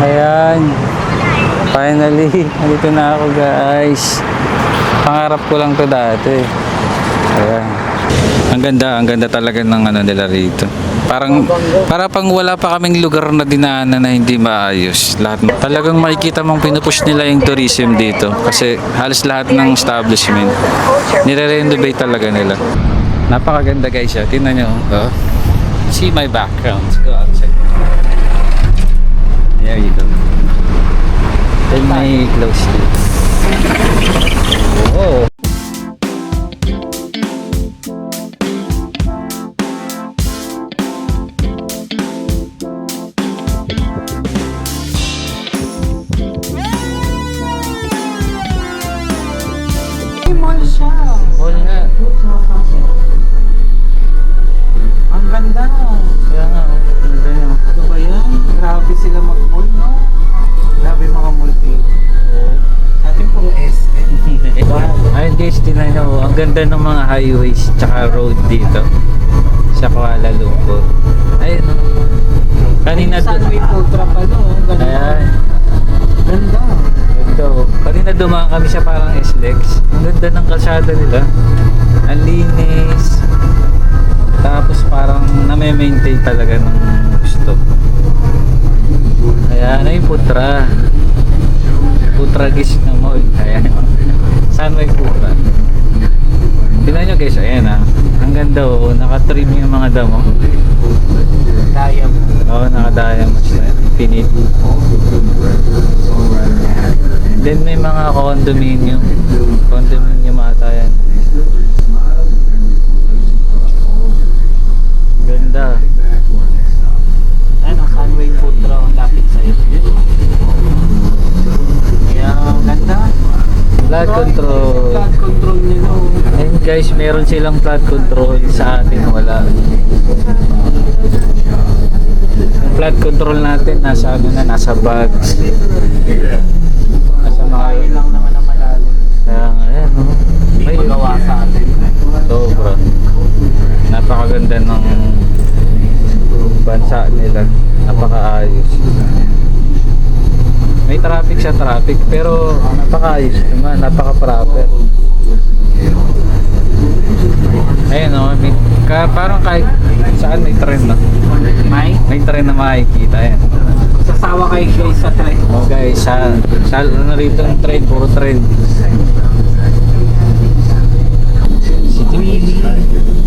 Ayan. Finally, nandito na ako guys. Pangarap ko lang to dati. Ayan. Ang ganda talaga ng ano nila rito. Para pang wala pa kaming lugar na dinaanan na hindi maayos. Talagang makikita mong pinupush nila yung tourism dito. Kasi halos lahat ng establishment, nire-renovate talaga nila. Napakaganda guys. Tingnan nyo. Oh. See my background. Let's go outside. There you go. Then may close dito. Oh. Mall siya. Mall nga. Ang ganda. Kaya nga, ang ganda nyo. Ano ba yan? Grabe sila mag-mall, no? Grabe mga mall dito. Atin puro SM. Ayun guys, tingnan nyo. Ang ganda ng mga highways tsaka road dito sa Kuala Lumpur. Ayun o. Kanina Sunway food truck ano. Ganda. Ayan. Ganda. Ganda o. Kanina dumaan kami sa parang SLEX. Ang ganda ng kalsada nila. Ang linis. Tapos parang na-maintain talaga ng gusto. Ayan, ay putra. Putra gis na mall. Ayan. Sunway putra. Tingnan nyo guys, ayan ah. Ang ganda o. Naka-trim yung mga damo. Diamond. Oo, naka-diamonds na yan. Infinite. Then may mga condominium. Condominium ata yan. Ganda. Ano, Sunway food truck ang lapit sa'yo. Ayan, ganda. Flood control. Flood control nila. And guys, meron silang flood control. Sa atin wala. Yung flood control natin nasa ano na, nasa bags. Nasa mga Kaya lang naman na malalim. kaya nga yan, no? Hindi Ay, magawa sa atin. sobra. Napakaganda ng bansa nila. Napakaayos. May traffic sa traffic pero napakaayos naman, napaka-proper. Ayun o, parang kahit saan may tren na. May tren na makikita yan. Sasawa kayo guys sa tren. Oh guys, sa ano rito yung tren, puro tren.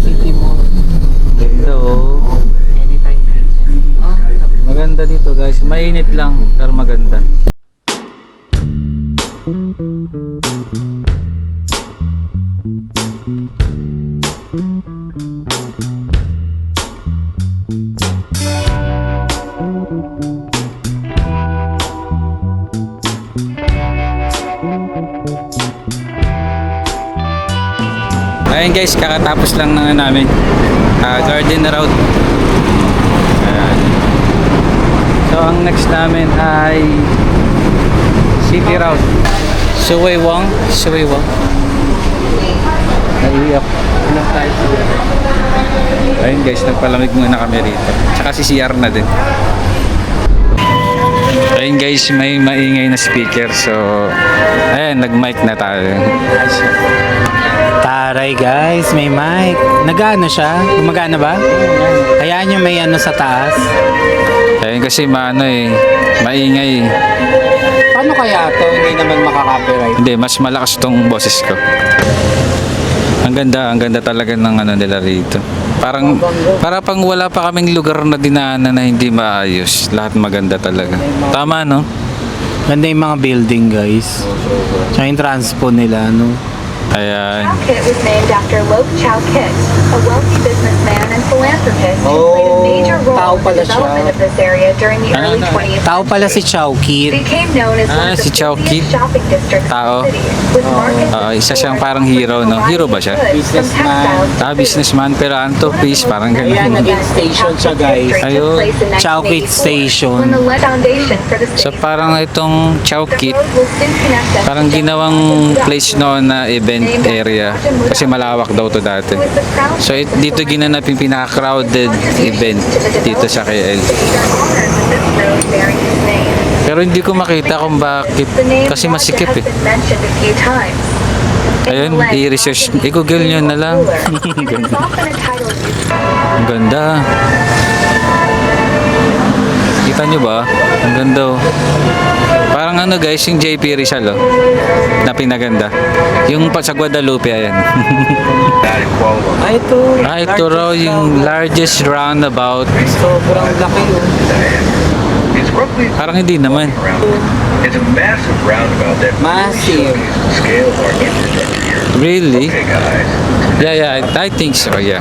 City Mall. Ganda oh. Anytime. Maganda dito guys, mainit lang pero maganda. Ayun guys, kakatapos lang na namin Garden Road. Ayan. So ang next namin ay City Route. Suwaywang. Naiiyak. Ayun guys, nagpalamig muna kami rito. Tsaka si CR na din. Ayun guys, may maingay na speaker. So ayun, nag-mic na tayo. Taray guys, may mic. Nag-ano siya? Gumagana ba? Hayaan nyo may ano sa taas. Ayun kasi maingay. Paano kaya to? Hindi naman makaka-copyright. Hindi, mas malakas tong boses ko. Ang ganda talaga ng ano nila rito. Para pang wala pa kaming lugar na dinaanan na hindi maayos. Lahat maganda talaga. Tama, no? Ganda yung mga building guys. Tsaka yung transpo nila, no? Ayan. Chow Kit was named after Loke Chow Kit, a wealthy businessman and philanthropist who played a major tao role in pala the development siya. of this area during the early 20th Tao pala si century. Chow Kit. Became known as one of si the Chow Kit. busiest shopping districts Tao. in the city, with markets and Isa siyang stores parang with hero, a no? Hero ba siya? variety of goods, from Businessman. textiles to food. Businessman pero anto-piece, parang Ayan, ganun. naging station siya guys. Ayun. Chow Kit Station. When the foundation for the So city. parang itong Chow The Kit, road will soon connect us parang to ginawang Jefferson place noon na event area. Kasi malawak daw to dati. So dito ginanap yung pinaka-crowded event dito sa KL. Pero hindi ko makita kung bakit. The name Kasi Raja masikip has eh. been mentioned a few times. In Ayun, Malay, i-research. Raja means I-google nyo na lang. ruler. It is often a title used Ang ganda. Kita nyo ba? Ang ganda oh. Parang ano guys, yung JP Rizal oh. Na pinaganda. Yung pa sa Guadalupe, ayan. Ito. Ito raw yung largest roundabout. Sobrang laki yun. It's roughly Parang hindi naman. It's a massive roundabout that Massive. scale our infrastructure here. Really? Okay, guys. Yeah, I think so, yeah.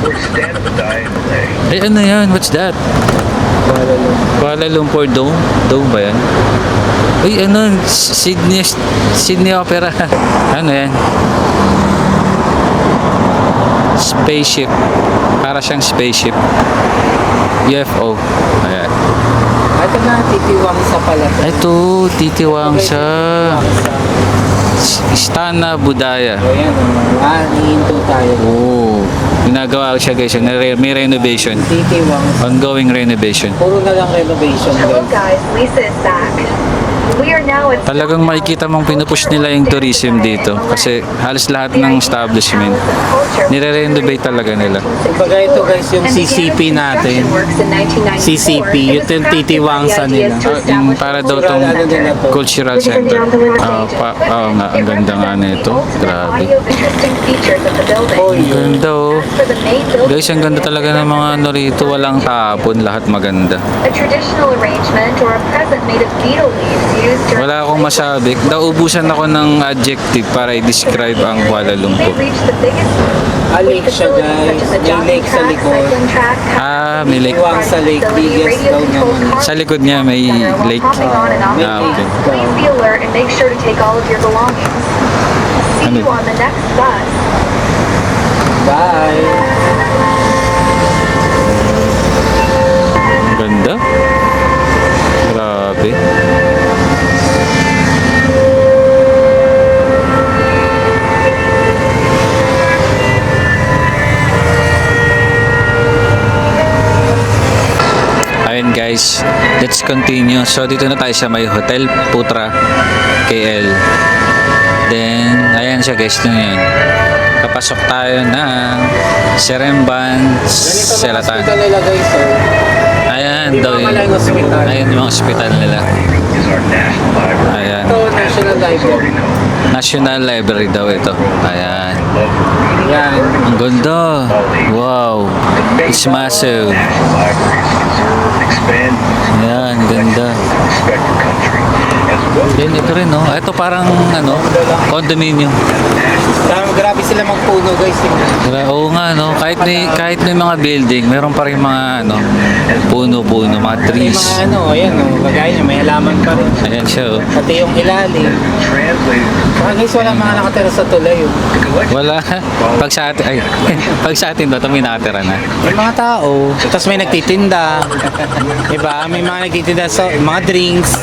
We're standing with die in the lane. Eh, ano yan? What's that? Kuala Lumpur Dome? Dome ba yan? Uy, ano? Sydney Opera. Ano yan? Spaceship. Para siyang spaceship. UFO. Ayan. Ito na, titiwang sa pala. Ito, titiwang sa Istana Budaya. So yan, nihinto tayo. Oh, ginagawa siya guys. May renovation. Titiwang. Ongoing renovation. Puro na lang renovation. Hello guys, Lisa is back. We are now at Talagang makikita mong pinupush nila yung tourism dito kasi halos lahat ng establishment nire-renovate talaga nila. Kumbaga ito guys yung CCP natin. CCP, ito yung titiwang sa nila. Yung para daw tong cultural center. Oo nga, ang ganda nga nito. Grabe. Ang ganda oh. Guys, ang ganda talaga ng mga ano rito. Walang tapon, lahat maganda. A traditional arrangement or a present made of betel leaves used during Wala akong masabi. Naubusan ako ng adjective para i-describe ang Kuala Lumpur. They reached the biggest Lake siya guys. May lake sa likod. May lake. Titiwang sa lake, biggest daw naman. Sa likod niya may lake. May Ah, okay. lake Please daw. be alert and make sure to take all of your belongings. See Ano? you on the next bus. Bye. Ang ganda. Grabe. Ayun guys, let's continue. So dito na tayo sa may Hotel Putra KL. Then, ayan siya guys, dun yun. Kapasok tayo ng Seremban Ganito mga Selatan. hospital nila guys. Oh. Ayan Di daw ba yun. malayang hospital? Ayan yung mga hospital nila. Is our national library. Ayan. Ito, National Library. National Library daw ito. Ayan. Yan. Ang ganda. Wow. It's massive. National libraries conserve, expand, Ayan, ganda. respect the country. As well Yan, ito rin, no? Ito parang, ano, condominium. Grabe sila magpuno guys. Oo nga, no? Kahit may mga building, meron pa rin mga, ano, puno-puno, mga May trees. mga ano, ayan oh, kagaya niya, may halaman pa rin. Ayan siya, oh. Pati yung ilalim. translated Saka guys, wala mga nakatira sa tulay oh. Wala. Pag sa atin, ay, pag sa atin daw, ito may nakatira na. May mga tao, tapos may nagtitinda. Diba? May mga nagtitinda sa mga drinks.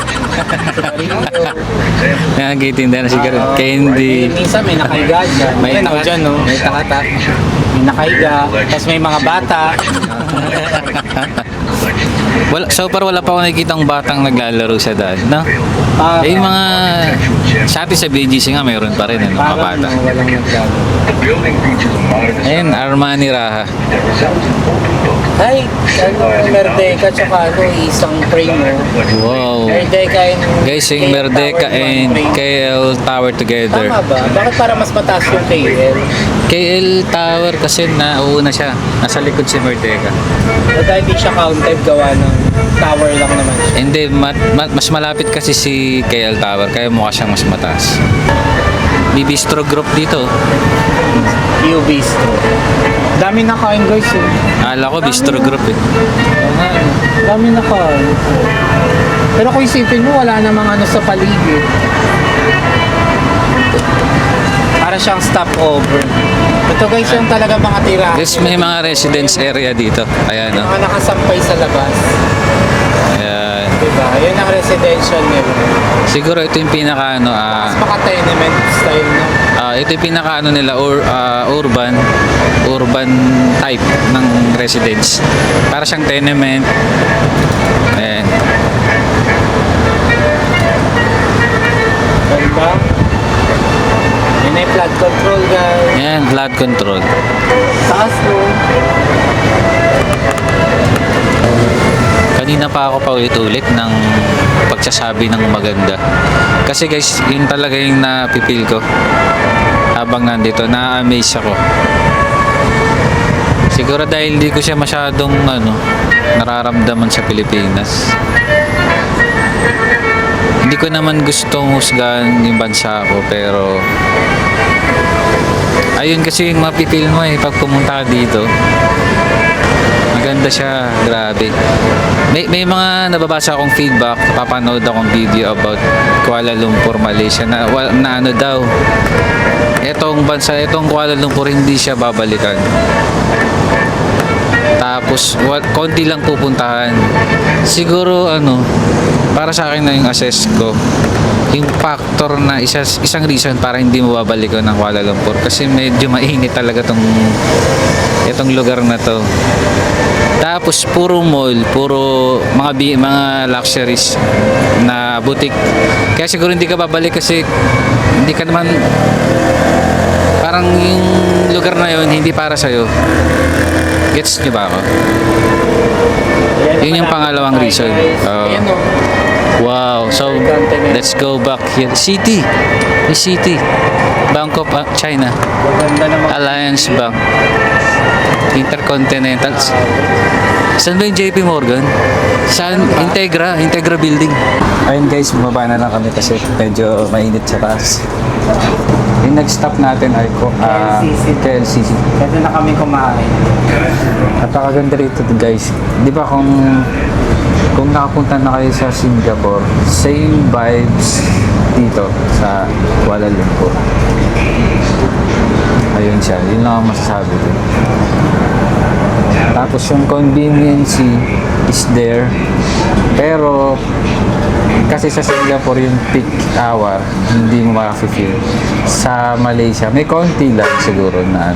May nagtitinda na sigaret. Candy. Minsan may nakahiga dyan. May ako dyan no, may takatak. May nakahiga, tapos may mga bata. Wala, so far wala pa ako nakikitang batang naglalaro sa daan, no? Ah, Eh, yung mga sa atin sa BGC nga mayroon pa rin, ano, mga parang bata. no, walang naglalaro. the building features a modern Ayun, Armani Raha. that resembles an open book. Ay, ano, Merdeka, tsaka ano, isang frame mo. Wow. Merdeka and Guys, yung KL Merdeka Tower, and one frame. KL Tower together. Tama ba? Bakit para mas mataas yung KL? KL Tower kasi nauuna siya. Nasa likod si Merdeka. At hindi siya counted gawa ng tower lang naman siya. Hindi, mas malapit kasi si KL Tower, kaya mukha siyang mas mataas. May bistro group dito. UBs. Dami na kain guys eh. Akala ko bistro group eh. Oo nga, eh. Dami na kain. Pero kung isipin mo, wala namang ano sa paligid. Para siyang stopover. Ito guys yung talaga mga tirahan. Guys, may mga residence area dito. Ayan, no? Mga nakasampay sa labas. Ayan. Diba? Yun ang residential nila. Siguro ito yung pinaka ano, Mas maka-tenement style no? ito yung pinaka ano nila urban type ng residence. Para siyang tenement. Ayan. control. Taas no. Kanina pa ako paulit-ulit ng pagsasabi ng maganda. Kasi guys, yun talaga yung napipil ko. Habang nandito, na-amaze ako. Siguro dahil di ko siya masyadong nararamdaman sa Pilipinas. Hindi ko naman gustong husgahan yung bansa ko, pero ayun kasi yung mapipil mo pag pumunta ka dito. Maganda siya, grabe. May mga nababasa akong feedback, papanood akong video about Kuala Lumpur, Malaysia na ano daw. Etong bansa, etong Kuala Lumpur hindi siya babalikan. Tapos konti lang pupuntahan. Siguro para sa akin na yung assess ko, yung factor na isang reason para hindi mo babalikan ng Kuala Lumpur kasi medyo mainit talaga itong lugar na to. Tapos puro mall, puro mga luxuries na boutique. Kaya siguro hindi ka babalik kasi hindi ka naman, parang yung lugar na yun hindi para sa'yo. Gets niyo ba ako? Yun yung pangalawang reason. Wow, so let's go back here. City. The city. Bank of China. Maganda naman. Alliance Bank. Intercontinental. Saan ba yung JP Morgan? Saan? Integra Building. Ayun guys, bumaba na lang kami kasi medyo mainit sa taas. Yung next stop natin ay KLCC. Pwede na kami kumain. Napakaganda rito guys. Di ba kung nakapunta na kayo sa Singapore, same vibes dito sa Kuala Lumpur. Ayun siya. Yun lang ang masasabi ko. Tapos yung convenience is there. Pero kasi sa Singapore yung peak hour hindi mo makaka-feel. Sa Malaysia may konti lang siguro na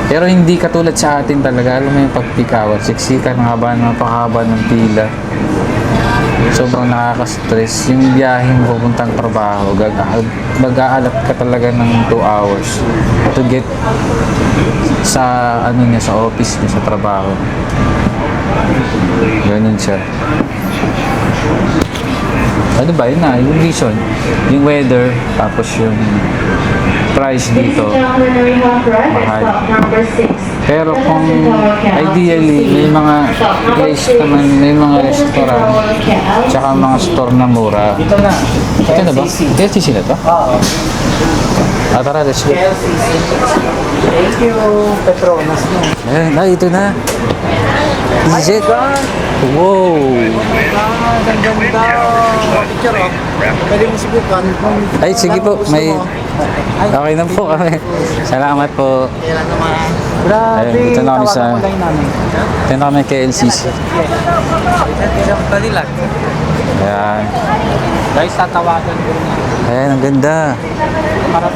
pero hindi katulad sa atin talaga. Alam mo yung pag peak hour, siksikan, napakahaba ng pila, sobrang nakaka-stress. Yung biyaheng pupuntang trabaho, mag-aalat ka talaga ng 2 hours to get sa sa office niya, sa trabaho. Ganun siya. Ano ba yun yung reason, yung weather, tapos yung price dito mahal. Pero kung ideally may mga place naman, may mga restaurant tsaka mga store na mura. Ito na. Ito na ba? KLCC na to? Oo. Tara, let's go. KLCC. Thank you, Petronas mo. Ito na. Is it? Wow! Ang ganda. Picture oh. Pwede mo subukan. Ay, sige po. May... Okay na po kami. Salamat po. Kailan naman. Grabe. Ayun, dito na kami sa... Tawagan ko lang namin. Dito na kami kay LCC. Balilag. Ayan. Guys, tatawagan ko na. Ayan, ang ganda.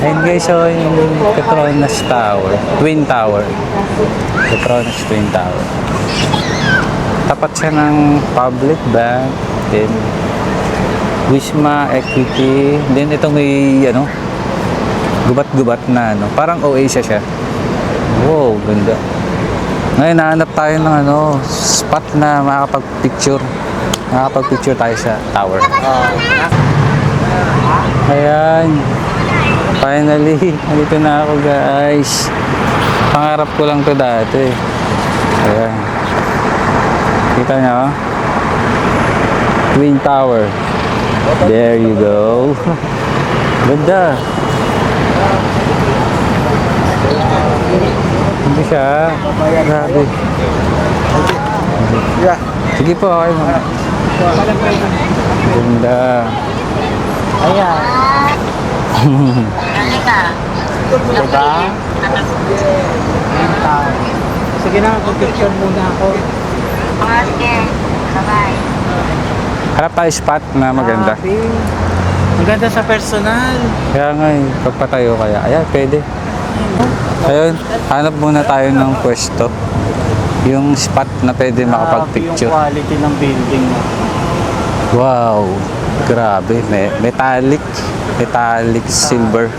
Ayan guys, so yung Petronas Tower. Twin Tower. Petronas Twin Tower. Tapat siya ng public bank. Then, Wisma, Equity. Then, itong may, gubat-gubat na, parang Oasia siya. Wow, ganda. Ngayon, nahanap tayo ng, spot na makakapag-picture. Makakapag-picture tayo sa tower. Ayan. Finally, nandito na ako guys. Pangarap ko lang to dati. Ayan. Kita nyo? Twin Tower. There you go. Ganda. Hindi siya. Grabe. Sige po, okay mo. Ganda. Ayan. Diba? Sige na, pag-picture muna ako. Harap tayo spot na maganda. Grabe. Ang ganda sa personal. Kaya nga pagpatayo kaya. Ayan, pwede. Ayun, hanap muna tayo ng pwesto. Yung spot na pwede makapag-picture. Yung quality ng building mo. Wow, grabe. Metallic silver.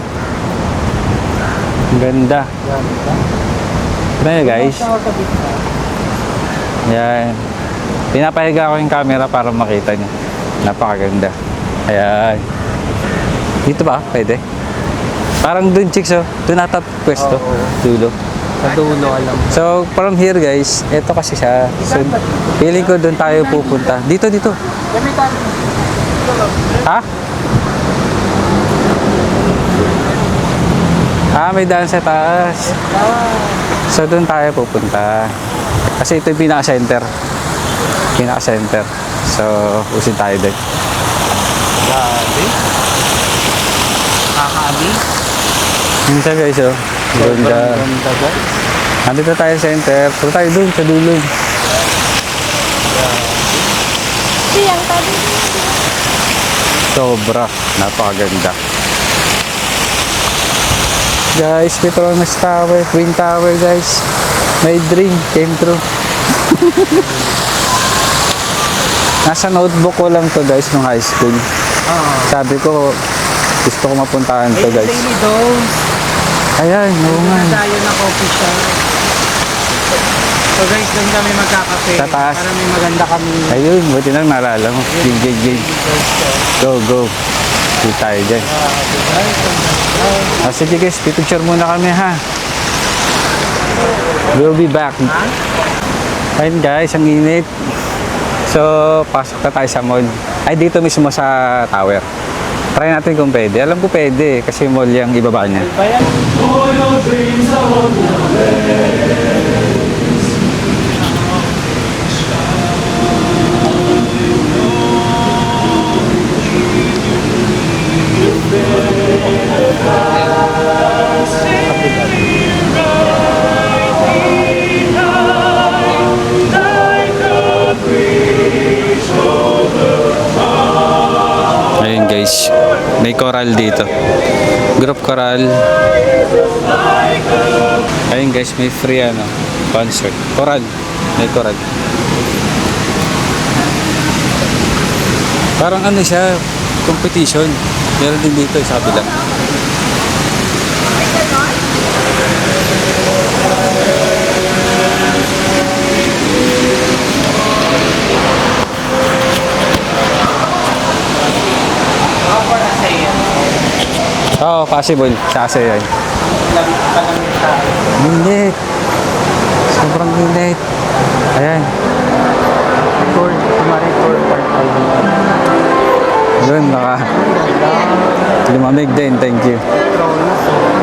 Ang ganda. Ganda. Tignan nyo guys. Sa gitna. Yan. Pinapahiga ko yung camera para makita nyo. Napakaganda. Ayan. Dito ba? Pwede? Parang dun chicks oh. Dun ata pwesto. Oo. Dulo. Sa dulo alam. So, from here guys, ito kasi siya. So, feeling ko dun tayo pupunta. Dito. Gamitan. Ha? May daan sa taas. So, dun tayo pupunta. Kasi ito yung pinaka-center. Pinaka-center. So, usin tayo dun. Grabe. Kakaabi. Minsan guys, oh. Ganda. Ganda guys. Nandito tayo sa center. Punta tayo dun, sa dulo. Sobra. Napakaganda. Guys, Petronas Tower, Twin Tower guys. My dream came true. Nasa notebook ko lang to guys nung high school. Sabi ko, gusto ko mapuntahan to guys. Daily Dose. Ayan, oo nga. Tayo na coffee shop. So guys, doon kami magkakape. Sa taas. Para may maganda kami. Ayun, buti nang naalala mo. Game. Go. Dito tayo dyan. Sige guys, picture muna kami ha. We'll be back. Ayun guys, ang init. So, pasok na tayo sa mall. Ay, dito mismo sa tower. Try natin kung pwede. Alam ko pwede kasi mall yung ibaba niya. Ayun guys, may choral dito. Group choral. Ayun guys, may free concert. Choral. May choral. Parang siya, competition. Meron din dito sa kabila. Oo, possible. Kasi yan. Init. Sobrang init. Ayan. Record. Record part album. Doon, lumamig din. Thank you. Petronas.